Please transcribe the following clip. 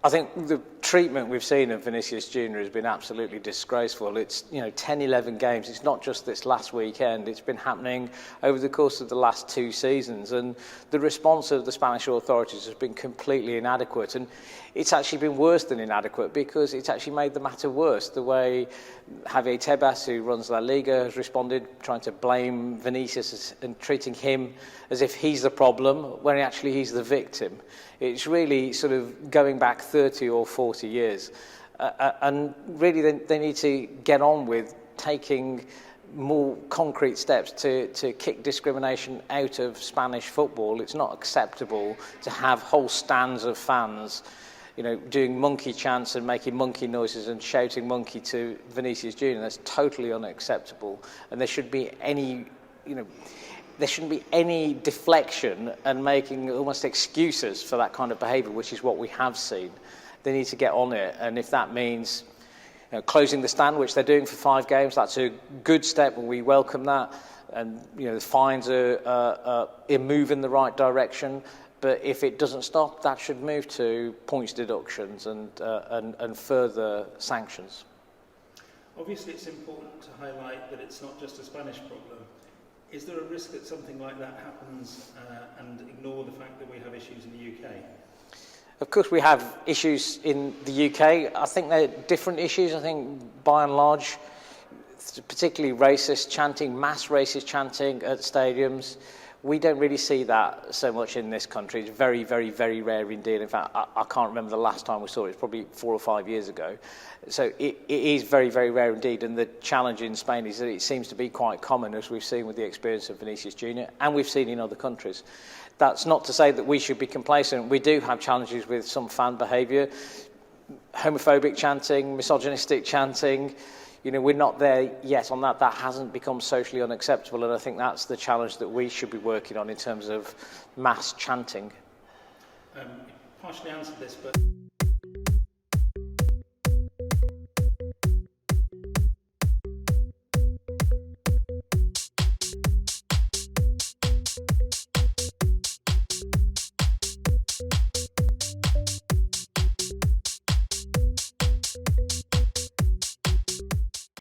I think the treatment we've seen of Vinicius Junior has been absolutely disgraceful. It's 10, 11 games. It's not just this last weekend. It's been happening over the course of the last 2 seasons, and the response of the Spanish authorities has been completely inadequate. And it's actually been worse than inadequate because it's actually made the matter worse. The way Javier Tebas, who runs La Liga, has responded, trying to blame Vinicius and treating him as if he's the problem when actually he's the victim. It's really sort of going back 30 or 40 years. And really they need to get on with taking more concrete steps to kick discrimination out of Spanish football. It's not acceptable to have whole stands of fans doing monkey chants and making monkey noises and shouting monkey to Vinicius Junior. That's totally unacceptable. And there shouldn't be any deflection and making almost excuses for that kind of behaviour, which is what we have seen. They need to get on it, and if that means closing the stand, which they're doing for 5 games, that's a good step, and we welcome that. And the fines are a move in the right direction. But if it doesn't stop, that should move to points deductions and further sanctions. Obviously, it's important to highlight that it's not just a Spanish problem. Is there a risk that something like that happens and ignore the fact that we have issues in the UK? Of course, we have issues in the UK. I think they're different issues. I think, by and large, particularly racist chanting, mass racist chanting at stadiums, we don't really see that so much in this country. It's very, very, very rare indeed. In fact, I can't remember the last time we saw it. It's probably 4 or 5 years ago. So it is very, very rare indeed. And the challenge in Spain is that it seems to be quite common, as we've seen with the experience of Vinicius Junior, and we've seen in other countries. That's not to say that we should be complacent. We do have challenges with some fan behaviour, homophobic chanting, misogynistic chanting. We're not there yet on that. That hasn't become socially unacceptable, and I think that's the challenge that we should be working on in terms of mass chanting. You partially answered this, but